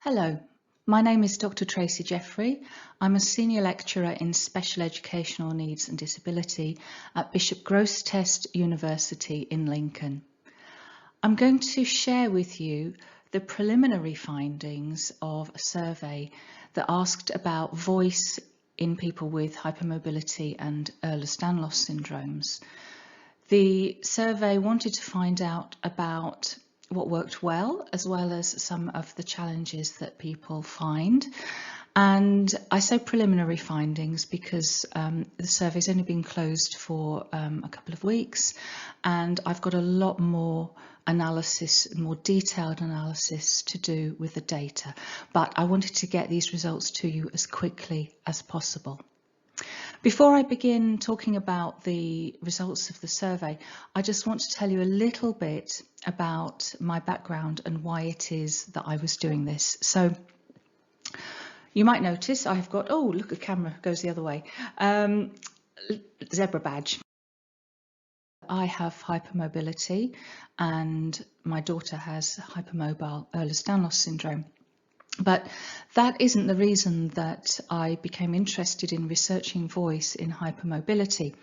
Hello, my name is Dr. Tracy Jeffery. I'm a senior lecturer in special educational needs and disability at Bishop Grosseteste University in Lincoln. I'm going to share with you the preliminary findings of a survey that asked about voice in people with hypermobility and Ehlers-Danlos syndromes. The survey wanted to find out about what worked well as some of the challenges that people find. And I say preliminary findings because the survey's only been closed for a couple of weeks, and I've got a lot more analysis, more detailed analysis to do with the data. But I wanted to get these results to you as quickly as possible. Before I begin talking about the results of the survey, I just want to tell you a little bit about my background and why it is that I was doing this. So you might notice I've got, oh, look, the camera goes the other way, zebra badge. I have hypermobility and my daughter has hypermobile-Ehlers-Danlos Syndrome. But that isn't the reason that I became interested in researching voice in hypermobility.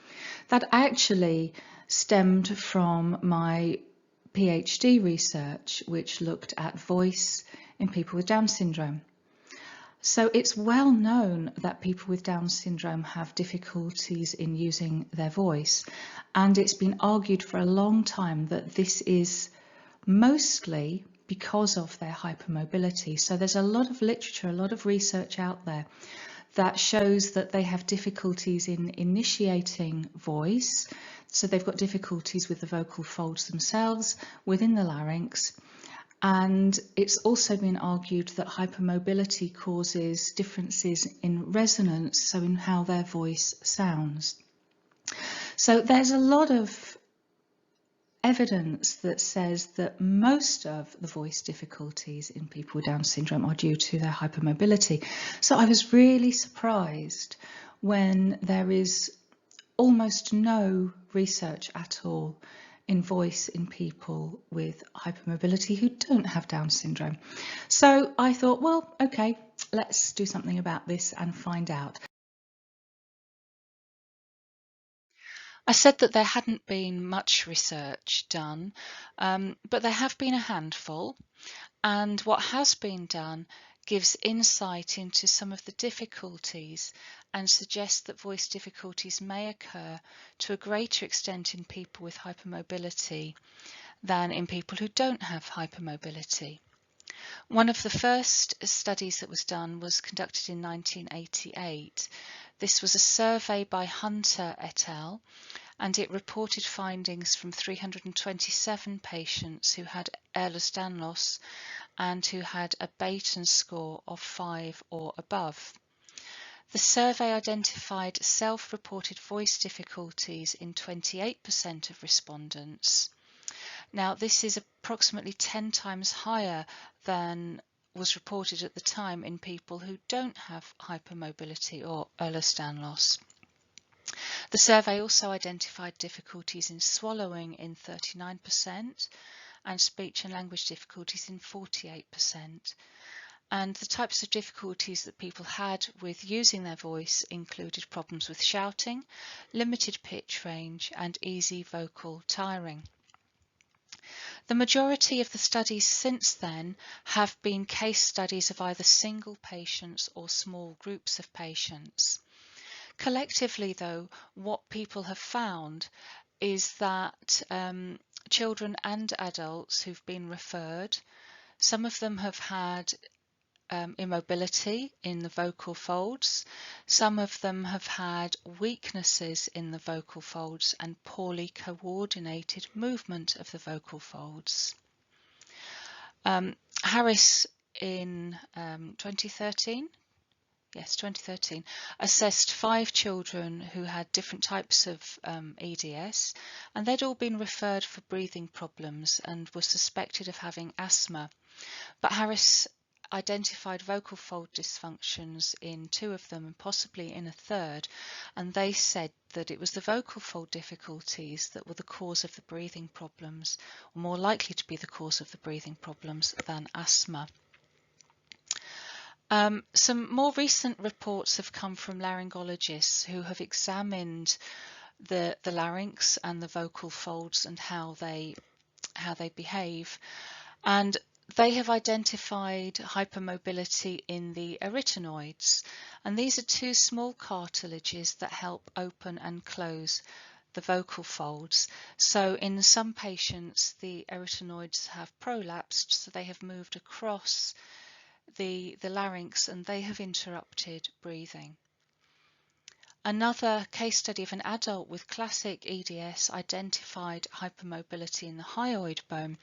That actually stemmed from my PhD research, which looked at voice in people with Down syndrome. So it's well known that people with Down syndrome have difficulties in using their voice, and it's been argued for a long time that this is mostly because of their hypermobility. So there's a lot of literature, a lot of research out there that shows that they have difficulties in initiating voice. So they've got difficulties with the vocal folds themselves within the larynx. And it's also been argued that hypermobility causes differences in resonance, so in how their voice sounds. So there's a lot of evidence that says that most of the voice difficulties in people with Down syndrome are due to their hypermobility. So I was really surprised when there is almost no research at all in voice in people with hypermobility who don't have Down syndrome. So I thought, well, okay, let's do something about this and find out. I said that there hadn't been much research done, but there have been a handful, and what has been done gives insight into some of the difficulties and suggests that voice difficulties may occur to a greater extent in people with hypermobility than in people who don't have hypermobility. One of the first studies that was done was conducted in 1988. This was a survey by Hunter et al., and it reported findings from 327 patients who had Ehlers-Danlos and who had a Baton score of 5 or above. The survey identified self-reported voice difficulties in 28% of respondents. Now, this is approximately 10 times higher than was reported at the time in people who don't have hypermobility or Ehlers-Danlos. The survey also identified difficulties in swallowing in 39% and speech and language difficulties in 48%. And the types of difficulties that people had with using their voice included problems with shouting, limited pitch range, and easy vocal tiring. The majority of the studies since then have been case studies of either single patients or small groups of patients. Collectively, though, what people have found is that children and adults who've been referred, some of them have had immobility in the vocal folds, some of them have had weaknesses in the vocal folds and poorly coordinated movement of the vocal folds. Harris in 2013 assessed 5 children who had different types of EDS, and they'd all been referred for breathing problems and were suspected of having asthma. But Harris identified vocal fold dysfunctions in 2 of them and possibly in a third, and they said that it was the vocal fold difficulties that were the cause of the breathing problems, or more likely to be the cause of the breathing problems than asthma. Some more recent reports have come from laryngologists who have examined the larynx and the vocal folds and how they behave, and they have identified hypermobility in the arytenoids, and these are two small cartilages that help open and close the vocal folds. So in some patients the arytenoids have prolapsed, so they have moved across the larynx and they have interrupted breathing. Another case study of an adult with classic EDS identified hypermobility in the hyoid bone,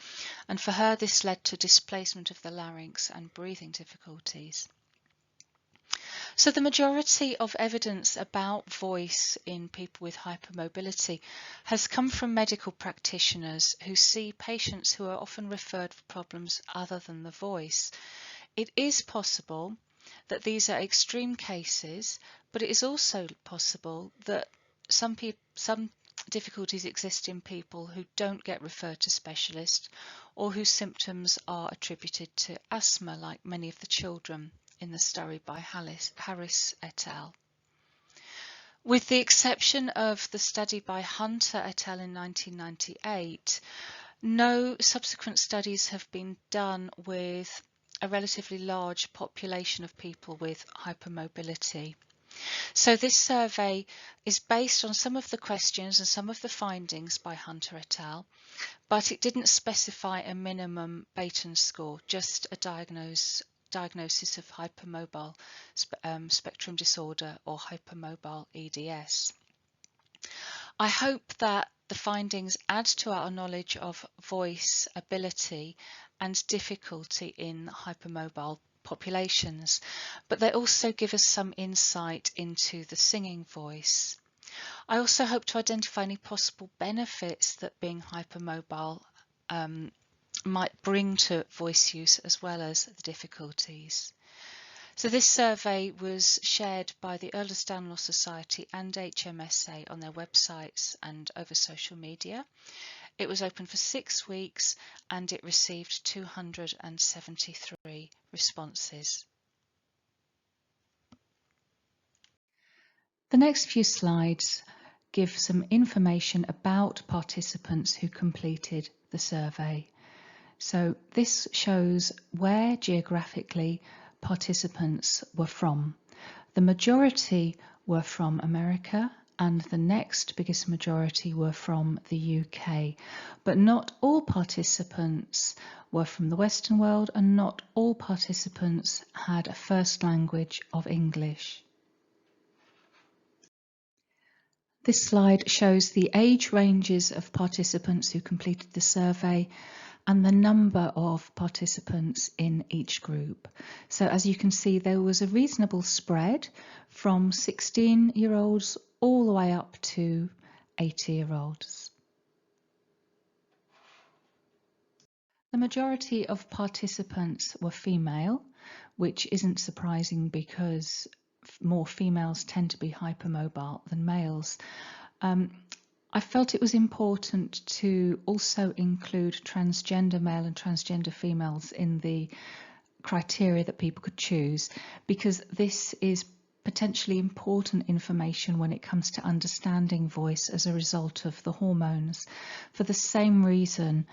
and for her this led to displacement of the larynx and breathing difficulties. So the majority of evidence about voice in people with hypermobility has come from medical practitioners who see patients who are often referred for problems other than the voice. It is possible that these are extreme cases, but it is also possible that some difficulties exist in people who don't get referred to specialists or whose symptoms are attributed to asthma, like many of the children in the study by Harris et al. With the exception of the study by Hunter et al. In 1998, no subsequent studies have been done with a relatively large population of people with hypermobility. So this survey is based on some of the questions and some of the findings by Hunter et al., but it didn't specify a minimum Baton score, just a diagnosis of hypermobile spectrum disorder or hypermobile-Ehlers. I hope that the findings add to our knowledge of voice ability and difficulty in hypermobile populations, but they also give us some insight into the singing voice. I also hope to identify any possible benefits that being hypermobile might bring to voice use, as well as the difficulties. So this survey was shared by the Ehlers-Danlos Society and HMSA on their websites and over social media. It was open for 6 weeks and it received 273 responses. The next few slides give some information about participants who completed the survey. So this shows where geographically participants were from. The majority were from America and the next biggest majority were from the UK, but not all participants were from the Western world and not all participants had a first language of English. This slide shows the age ranges of participants who completed the survey and the number of participants in each group. So as you can see, there was a reasonable spread from 16-year-olds all the way up to 80-year-olds. The majority of participants were female, which isn't surprising because more females tend to be hypermobile than males. I felt it was important to also include transgender male and transgender females in the criteria that people could choose, because this is potentially important information when it comes to understanding voice as a result of the hormones. For the same reason,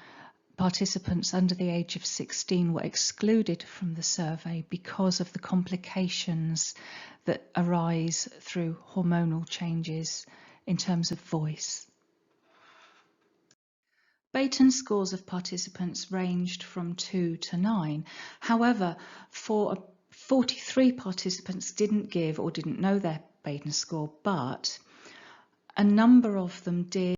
participants under the age of 16 were excluded from the survey because of the complications that arise through hormonal changes in terms of voice. Baton scores of participants ranged from 2 to 9. However, 43 participants didn't give or didn't know their Baton score, but a number of them did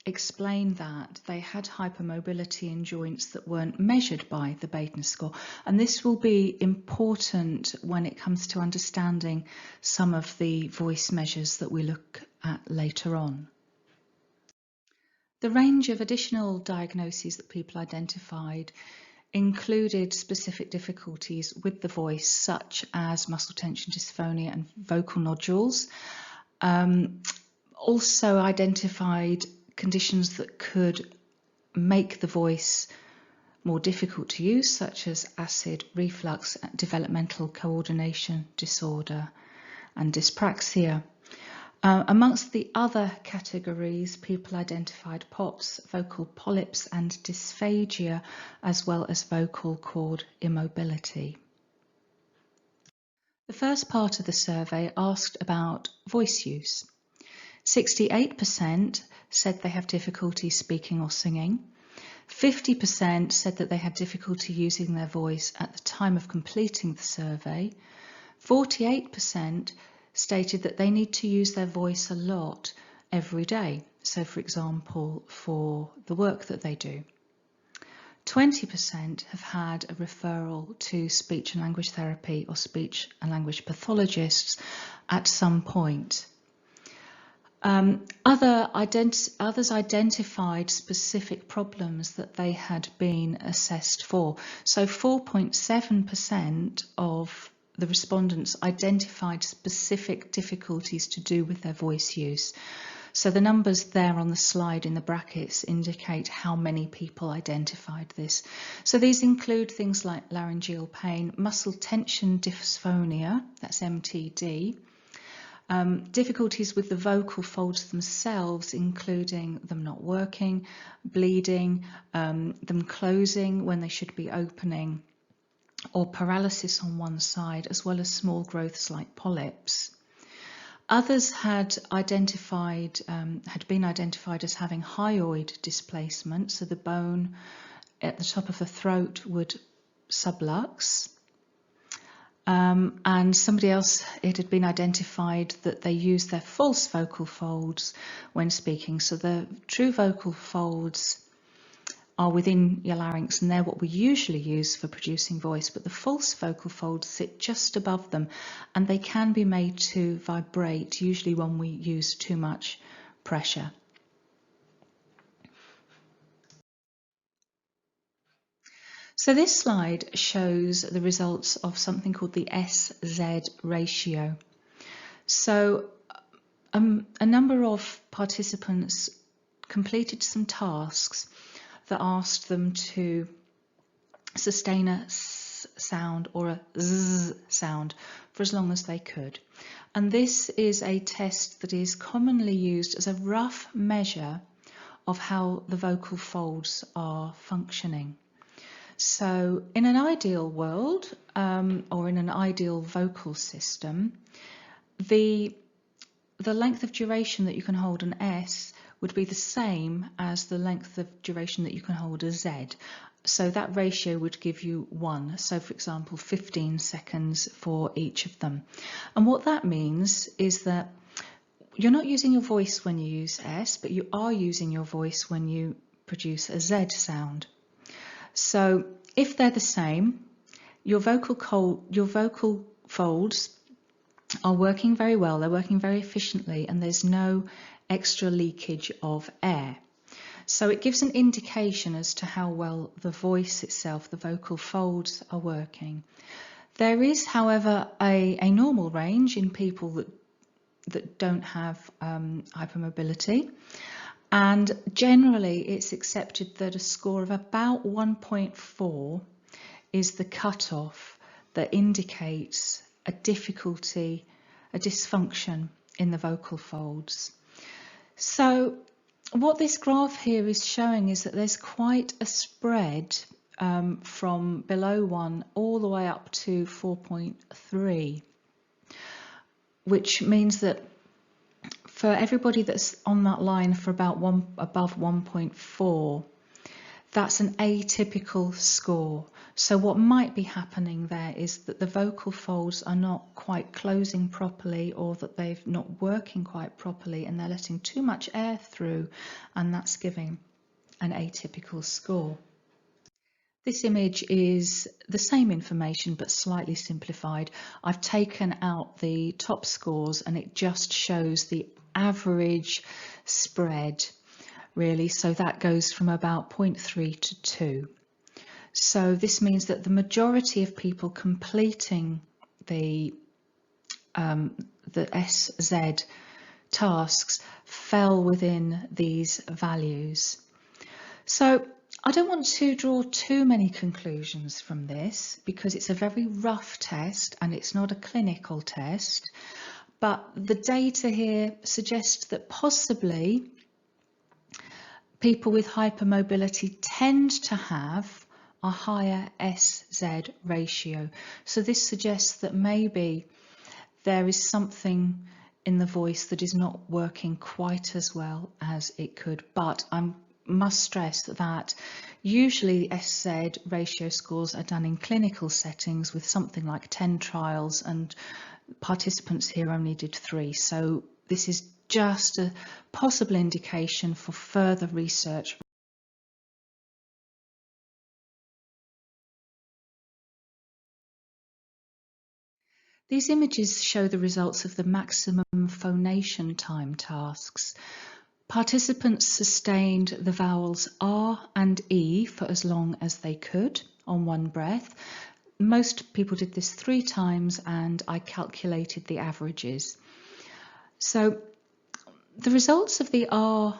explain that they had hypermobility in joints that weren't measured by the Baton score, and this will be important when it comes to understanding some of the voice measures that we look at later on. The range of additional diagnoses that people identified included specific difficulties with the voice, such as muscle tension dysphonia and vocal nodules. Also identified conditions that could make the voice more difficult to use, such as acid reflux, developmental coordination disorder, and dyspraxia. Amongst the other categories, people identified POTS, vocal polyps, and dysphagia, as well as vocal cord immobility. The first part of the survey asked about voice use. 68% said they have difficulty speaking or singing. 50% said that they had difficulty using their voice at the time of completing the survey. 48% stated that they need to use their voice a lot every day. So, for example, for the work that they do. 20% have had a referral to speech and language therapy or speech and language pathologists at some point. Others identified specific problems that they had been assessed for. So 4.7% of the respondents identified specific difficulties to do with their voice use. So the numbers there on the slide in the brackets indicate how many people identified this. So these include things like laryngeal pain, muscle tension dysphonia, that's MTD, difficulties with the vocal folds themselves, including them not working, bleeding, them closing when they should be opening, or paralysis on one side, as well as small growths like polyps. Others had been identified as having hyoid displacement, so the bone at the top of the throat would sublux. And somebody else, it had been identified that they use their false vocal folds when speaking. So the true vocal folds are within your larynx, and they're what we usually use for producing voice, but the false vocal folds sit just above them, and they can be made to vibrate, usually when we use too much pressure. So this slide shows the results of something called the SZ ratio. So a number of participants completed some tasks that asked them to sustain a S sound or a Z sound for as long as they could. And this is a test that is commonly used as a rough measure of how the vocal folds are functioning. So in an ideal world, or in an ideal vocal system, the length of duration that you can hold an S would be the same as the length of duration that you can hold a Z. So that ratio would give you 1. So for example, 15 seconds for each of them. And what that means is that you're not using your voice when you use S, but you are using your voice when you produce a Z sound. So if they're the same, your vocal folds are working very well, they're working very efficiently, and there's no extra leakage of air. So it gives an indication as to how well the voice itself, the vocal folds, are working. There is, however, a normal range in people that don't have hypermobility, and generally it's accepted that a score of about 1.4 is the cutoff that indicates a difficulty, a dysfunction in the vocal folds. So what this graph here is showing is that there's quite a spread from below 1 all the way up to 4.3, which means that for everybody that's on that line for about above 1.4, that's an atypical score. So what might be happening there is that the vocal folds are not quite closing properly, or that they're not working quite properly and they're letting too much air through, and that's giving an atypical score. This image is the same information but slightly simplified. I've taken out the top scores and it just shows the average spread, really. So that goes from about 0.3 to 2. So this means that the majority of people completing the SZ tasks fell within these values. So I don't want to draw too many conclusions from this because it's a very rough test and it's not a clinical test, but the data here suggests that possibly people with hypermobility tend to have a higher SZ ratio. So this suggests that maybe there is something in the voice that is not working quite as well as it could, but I must stress that usually SZ ratio scores are done in clinical settings with something like 10 trials, and participants here only did 3, so this is just a possible indication for further research. These images show the results of the maximum phonation time tasks. Participants sustained the vowels R and E for as long as they could on one breath. Most people did this 3 times, and I calculated the averages. So the results of the R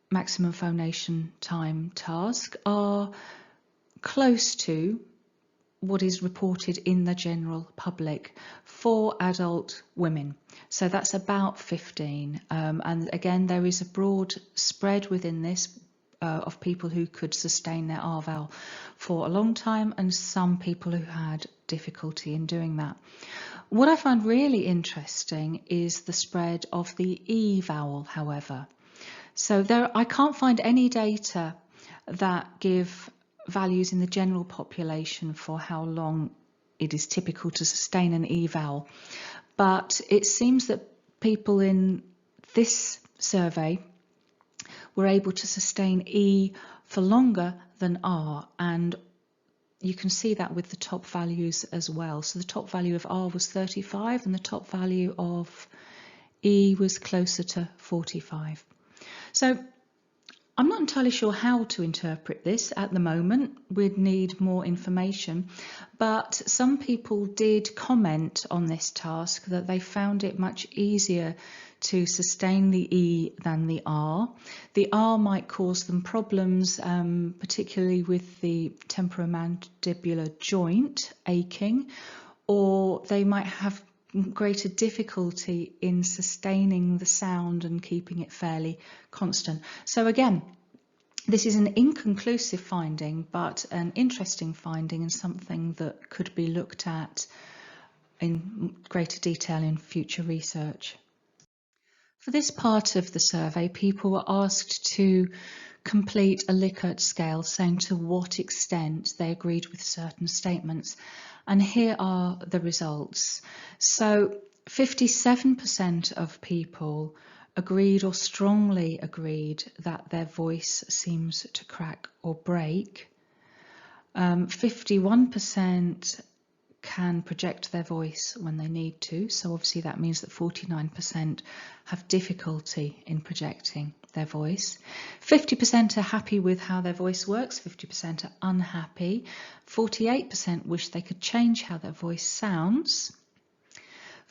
maximum phonation time task are close to what is reported in the general public for adult women. So that's about 15. And again, there is a broad spread within this of people who could sustain their R vowel for a long time and some people who had difficulty in doing that. What I find really interesting is the spread of the E vowel, however. So I can't find any data that give values in the general population for how long it is typical to sustain an E vowel, but it seems that people in this survey were able to sustain E for longer than R, and you can see that with the top values as well. So the top value of R was 35 and the top value of E was closer to 45. So I'm not entirely sure how to interpret this at the moment. We'd need more information, but some people did comment on this task that they found it much easier to sustain the E than the R. The R might cause them problems, particularly with the temporomandibular joint aching, or they might have greater difficulty in sustaining the sound and keeping it fairly constant. So again, this is an inconclusive finding, but an interesting finding and something that could be looked at in greater detail in future research. For this part of the survey, people were asked to complete a Likert scale saying to what extent they agreed with certain statements. And here are the results. So 57% of people agreed or strongly agreed that their voice seems to crack or break. 51% can project their voice when they need to, so obviously that means that 49% have difficulty in projecting their voice. 50% are happy with how their voice works, 50% are unhappy, 48% wish they could change how their voice sounds,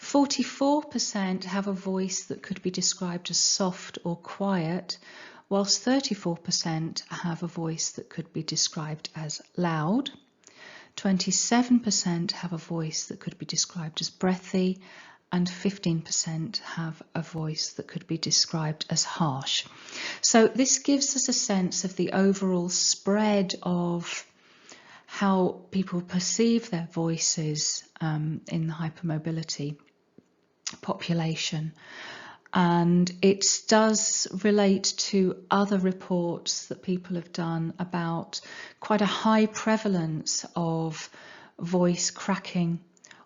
44% have a voice that could be described as soft or quiet, whilst 34% have a voice that could be described as loud. 27% have a voice that could be described as breathy, and 15% have a voice that could be described as harsh. So this gives us a sense of the overall spread of how people perceive their voices in the hypermobility population. And it does relate to other reports that people have done about quite a high prevalence of voice cracking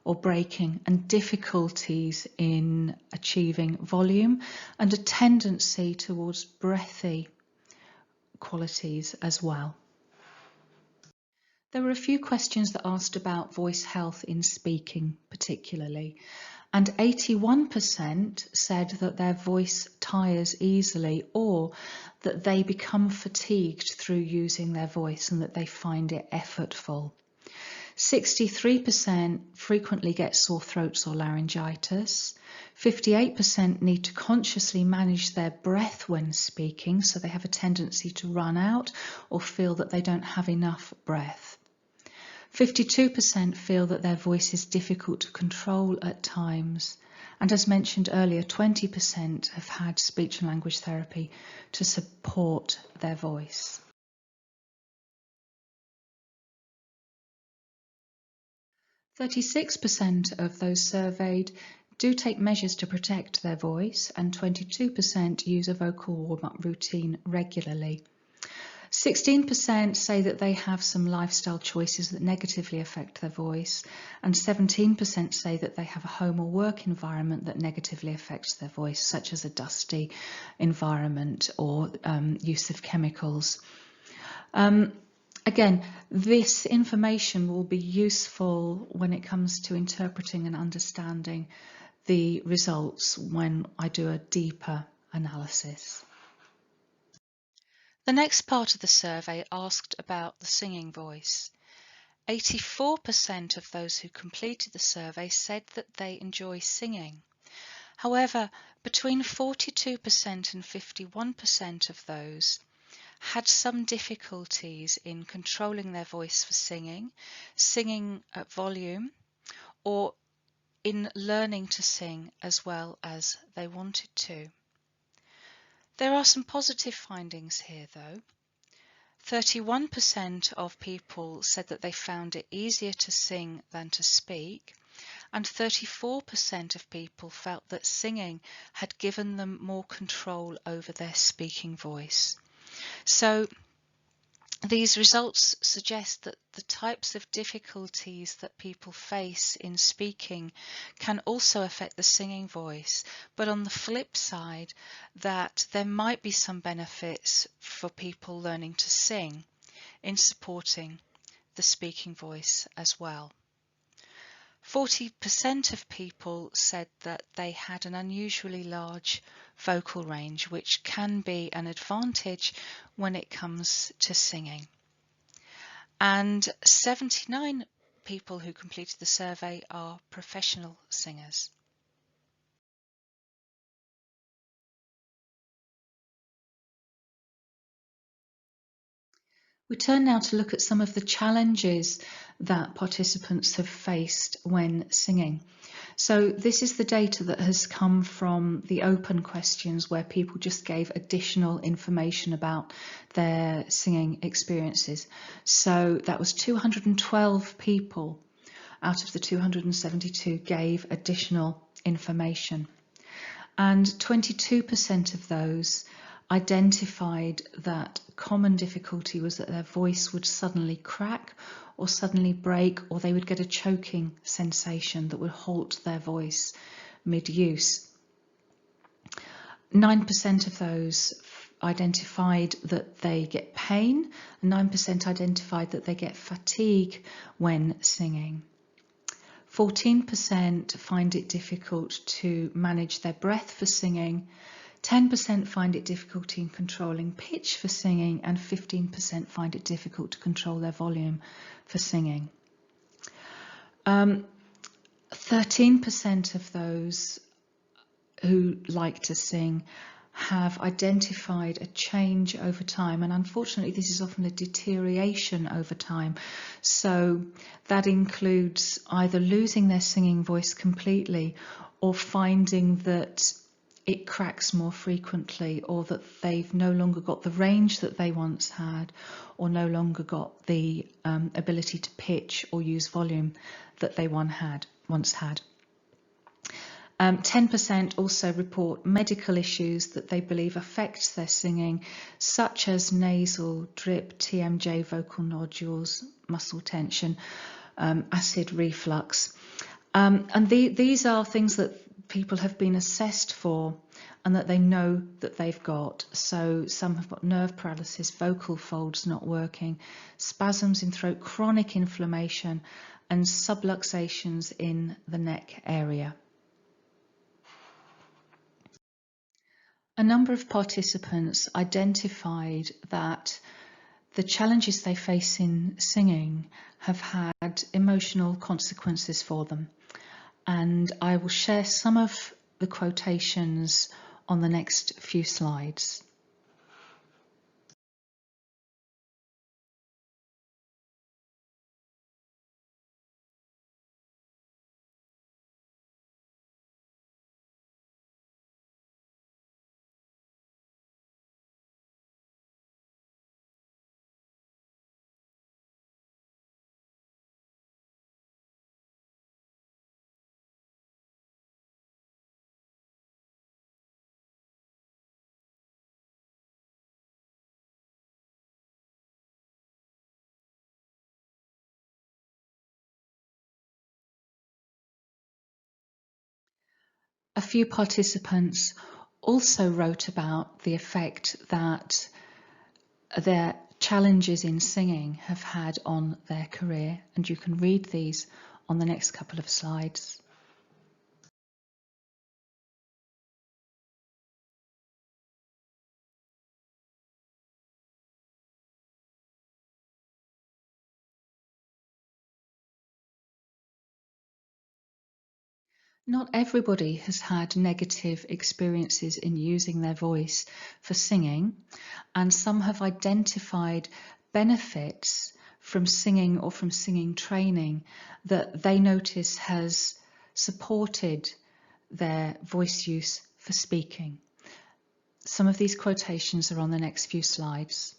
or breaking and difficulties in achieving volume and a tendency towards breathy qualities as well. There were a few questions that asked about voice health in speaking particularly, and 81% said that their voice tires easily or that they become fatigued through using their voice and that they find it effortful. 63% frequently get sore throats or laryngitis. 58% need to consciously manage their breath when speaking, so they have a tendency to run out or feel that they don't have enough breath. 52% feel that their voice is difficult to control at times. And as mentioned earlier, 20% have had speech and language therapy to support their voice. 36% of those surveyed do take measures to protect their voice, and 22% use a vocal warm-up routine regularly. 16% say that they have some lifestyle choices that negatively affect their voice, and 17% say that they have a home or work environment that negatively affects their voice, such as a dusty environment or use of chemicals. Again, this information will be useful when it comes to interpreting and understanding the results when I do a deeper analysis. The next part of the survey asked about the singing voice. 84% of those who completed the survey said that they enjoy singing. However, between 42% and 51% of those had some difficulties in controlling their voice for singing, singing at volume, or in learning to sing as well as they wanted to. There are some positive findings here though. 31% of people said that they found it easier to sing than to speak, and 34% of people felt that singing had given them more control over their speaking voice. So these results suggest that the types of difficulties that people face in speaking can also affect the singing voice, but on the flip side, that there might be some benefits for people learning to sing in supporting the speaking voice as well. 40% of people said that they had an unusually large vocal range, which can be an advantage when it comes to singing. And 79 people who completed the survey are professional singers. We turn now to look at some of the challenges that participants have faced when singing. So this is the data that has come from the open questions where people just gave additional information about their singing experiences. So that was 212 people out of the 272 gave additional information. And 22% of those identified that common difficulty was that their voice would suddenly crack or suddenly break, or they would get a choking sensation that would halt their voice mid-use. 9% of those identified that they get pain, and 9% identified that they get fatigue when singing. 14% find it difficult to manage their breath for singing, 10% find it difficult in controlling pitch for singing, and 15% find it difficult to control their volume for singing. 13% of those who like to sing have identified a change over time, and unfortunately this is often a deterioration over time. So that includes either losing their singing voice completely or finding that it cracks more frequently, or that they've no longer got the range that they once had, or no longer got the ability to pitch or use volume that they once had. 10% also report medical issues that they believe affect their singing, such as nasal drip, TMJ, vocal nodules, muscle tension, acid reflux. And these are things that people have been assessed for and that they know that they've got. So some have got nerve paralysis, vocal folds not working, spasms in throat, chronic inflammation, and subluxations in the neck area. A number of participants identified that the challenges they face in singing have had emotional consequences for them. And I will share some of the quotations on the next few slides. A few participants also wrote about the effect that their challenges in singing have had on their career, and you can read these on the next couple of slides. Not everybody has had negative experiences in using their voice for singing, and some have identified benefits from singing or from singing training that they notice has supported their voice use for speaking. Some of these quotations are on the next few slides.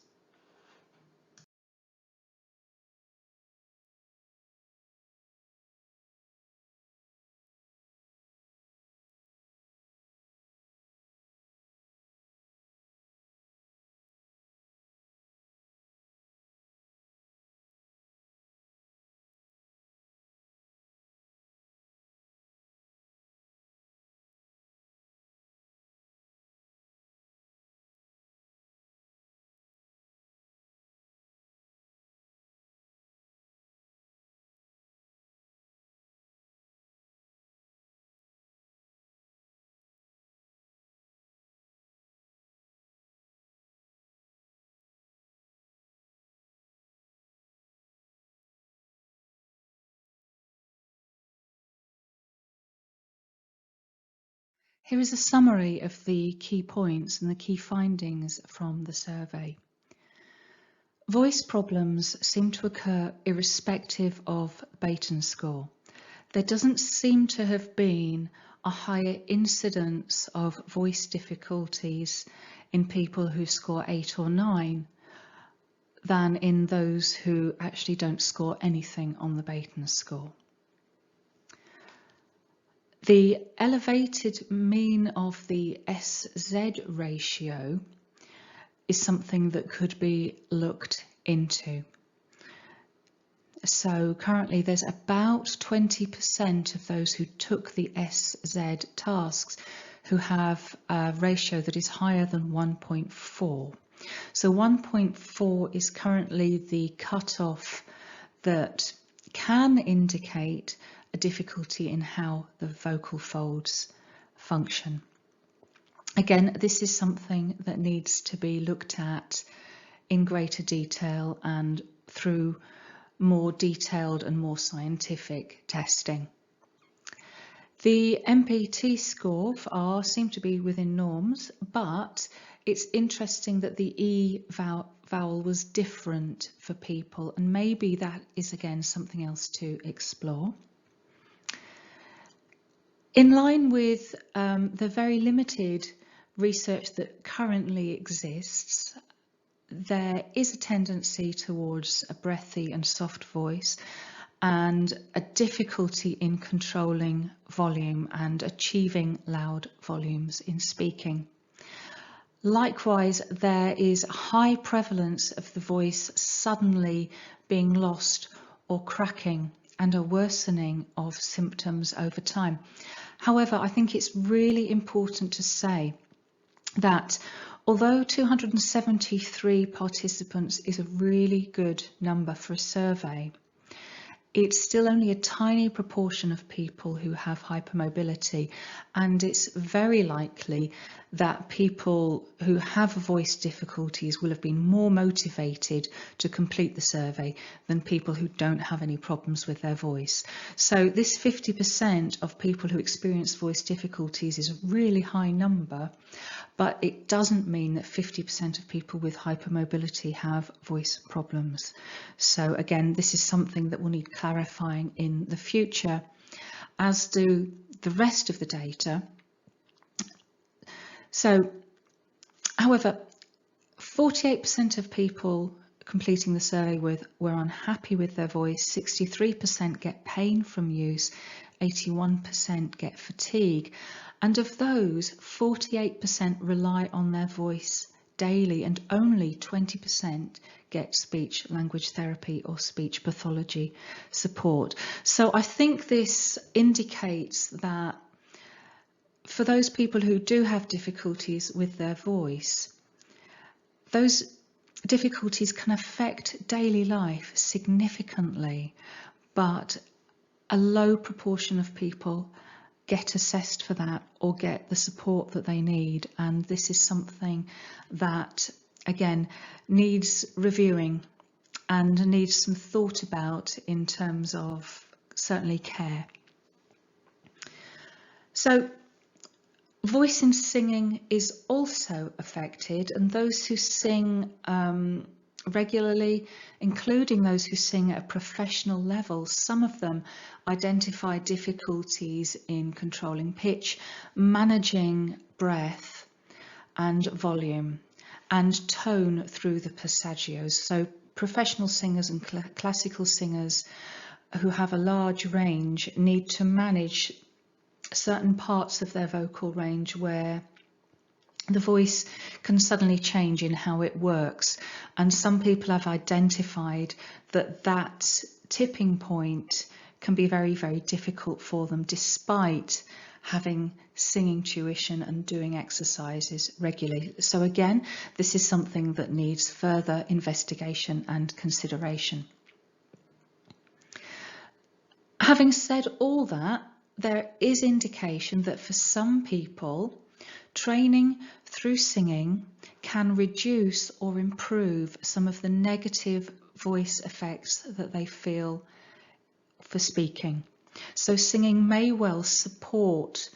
Here is a summary of the key points and the key findings from the survey. Voice problems seem to occur irrespective of Baton score. There doesn't seem to have been a higher incidence of voice difficulties in people who score 8 or 9 than in those who actually don't score anything on the Baton score. The elevated mean of the SZ ratio is something that could be looked into. So currently there's about 20% of those who took the SZ tasks who have a ratio that is higher than 1.4. So 1.4 is currently the cutoff that can indicate a difficulty in how the vocal folds function. Again, this is something that needs to be looked at in greater detail and through more detailed and more scientific testing. The MPT score for R seemed to be within norms, but it's interesting that the E vowel was different for people, and maybe that is again something else to explore. In line with the very limited research that currently exists, there is a tendency towards a breathy and soft voice and a difficulty in controlling volume and achieving loud volumes in speaking. Likewise, there is high prevalence of the voice suddenly being lost or cracking and a worsening of symptoms over time. However, I think it's really important to say that although 273 participants is a really good number for a survey, it's still only a tiny proportion of people who have hypermobility, and it's very likely that people who have voice difficulties will have been more motivated to complete the survey than people who don't have any problems with their voice. So this 50% of people who experience voice difficulties is a really high number, but it doesn't mean that 50% of people with hypermobility have voice problems. So again, this is something that will need clarifying in the future, as do the rest of the data. So, however, 48% of people completing the survey were unhappy with their voice, 63% get pain from use, 81% get fatigue, and of those, 48% rely on their voice daily, and only 20% get speech language therapy or speech pathology support. So I think this indicates that for those people who do have difficulties with their voice, those difficulties can affect daily life significantly, but a low proportion of people get assessed for that or get the support that they need, and this is something that again needs reviewing and needs some thought about in terms of certainly care. So voice in singing is also affected, and those who sing regularly, including those who sing at a professional level, some of them identify difficulties in controlling pitch, managing breath and volume, and tone through the passagios. So professional singers and classical singers who have a large range need to manage certain parts of their vocal range where the voice can suddenly change in how it works, and some people have identified that that tipping point can be very, very difficult for them despite having singing tuition and doing exercises regularly. So again, this is something that needs further investigation and consideration. Having said all that, there is indication that for some people, training through singing can reduce or improve some of the negative voice effects that they feel for speaking. So singing may well support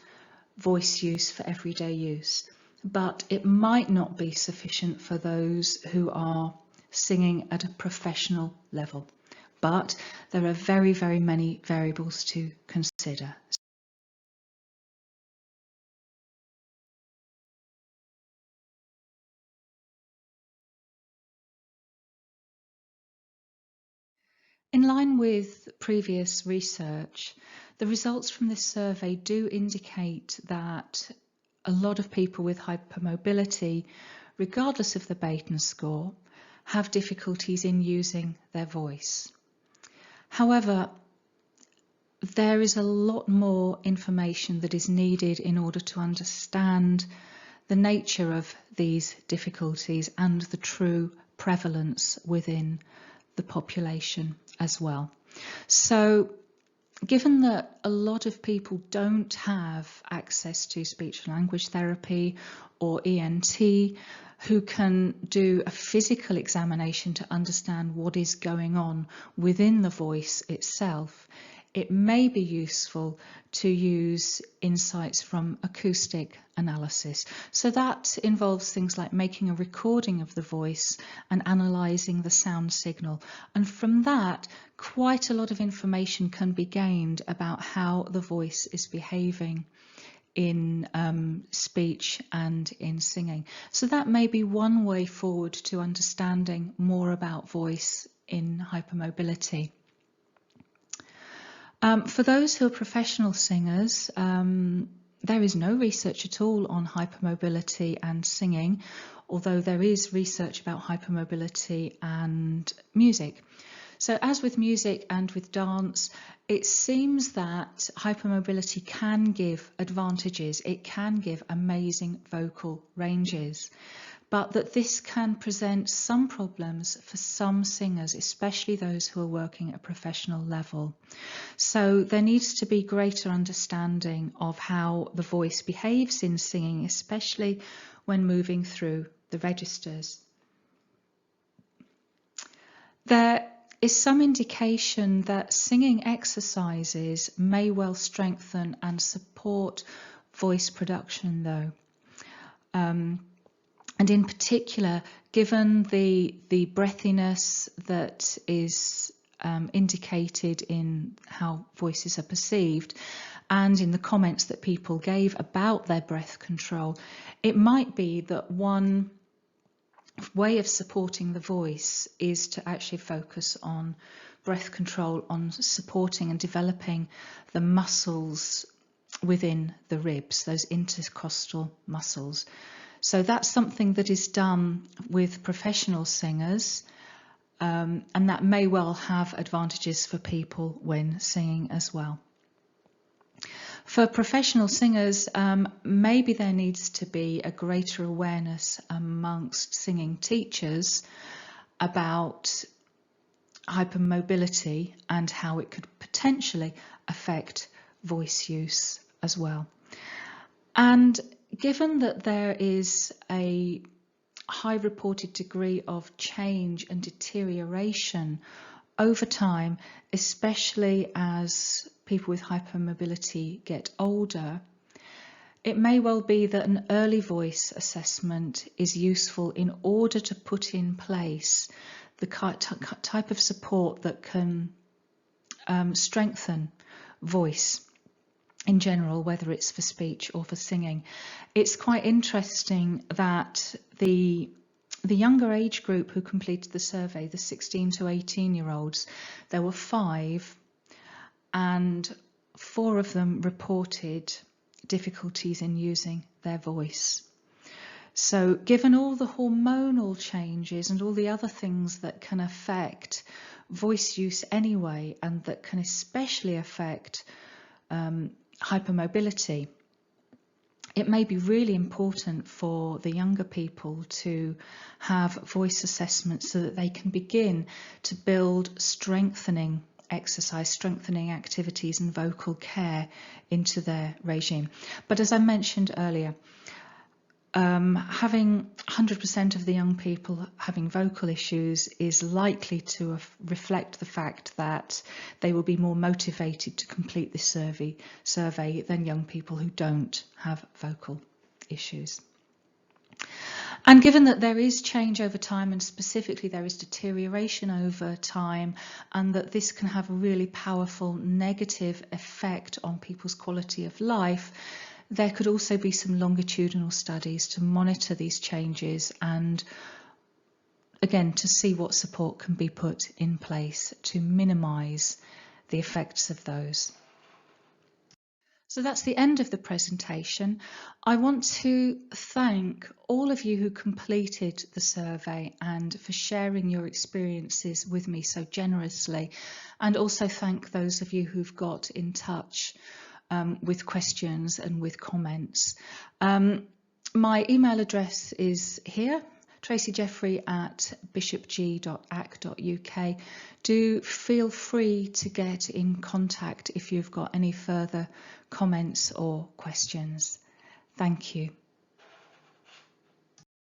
voice use for everyday use, but it might not be sufficient for those who are singing at a professional level. But there are very, very many variables to consider. In line with previous research, the results from this survey do indicate that a lot of people with hypermobility, regardless of the Baden score, have difficulties in using their voice. However, there is a lot more information that is needed in order to understand the nature of these difficulties and the true prevalence within the population as well. So given that a lot of people don't have access to speech and language therapy or ENT who can do a physical examination to understand what is going on within the voice itself, it may be useful to use insights from acoustic analysis. So that involves things like making a recording of the voice and analysing the sound signal. And from that, quite a lot of information can be gained about how the voice is behaving in speech and in singing. So that may be one way forward to understanding more about voice in hypermobility. For those who are professional singers, there is no research at all on hypermobility and singing, although there is research about hypermobility and music. So as with music and with dance, it seems that hypermobility can give advantages. It can give amazing vocal ranges. but that this can present some problems for some singers, especially those who are working at a professional level. So there needs to be greater understanding of how the voice behaves in singing, especially when moving through the registers. There is some indication that singing exercises may well strengthen and support voice production, though. And in particular, given the breathiness that is indicated in how voices are perceived and in the comments that people gave about their breath control, it might be that one way of supporting the voice is to actually focus on breath control, on supporting and developing the muscles within the ribs, those intercostal muscles. So that's something that is done with professional singers, and that may well have advantages for people when singing as well. For professional singers, maybe there needs to be a greater awareness amongst singing teachers about hypermobility and how it could potentially affect voice use as well. And given that there is a high reported degree of change and deterioration over time, especially as people with hypermobility get older, it may well be that an early voice assessment is useful in order to put in place the type of support that can strengthen voice in general, whether it's for speech or for singing. It's quite interesting that the younger age group who completed the survey, the 16 to 18-year-olds, there were 5, and 4 of them reported difficulties in using their voice. So given all the hormonal changes and all the other things that can affect voice use anyway, and that can especially affect hypermobility, it may be really important for the younger people to have voice assessments so that they can begin to build strengthening exercise, strengthening activities and vocal care into their regime. But as I mentioned earlier, having 100% of the young people having vocal issues is likely to reflect the fact that they will be more motivated to complete this survey than young people who don't have vocal issues. And given that there is change over time, and specifically there is deterioration over time, and that this can have a really powerful negative effect on people's quality of life, there could also be some longitudinal studies to monitor these changes and, again, to see what support can be put in place to minimise the effects of those. So that's the end of the presentation. I want to thank all of you who completed the survey and for sharing your experiences with me so generously, and also thank those of you who've got in touch with questions and with comments. My email address is here, tracyjeffery@bishopg.ac.uk. Do feel free to get in contact if you've got any further comments or questions. Thank you.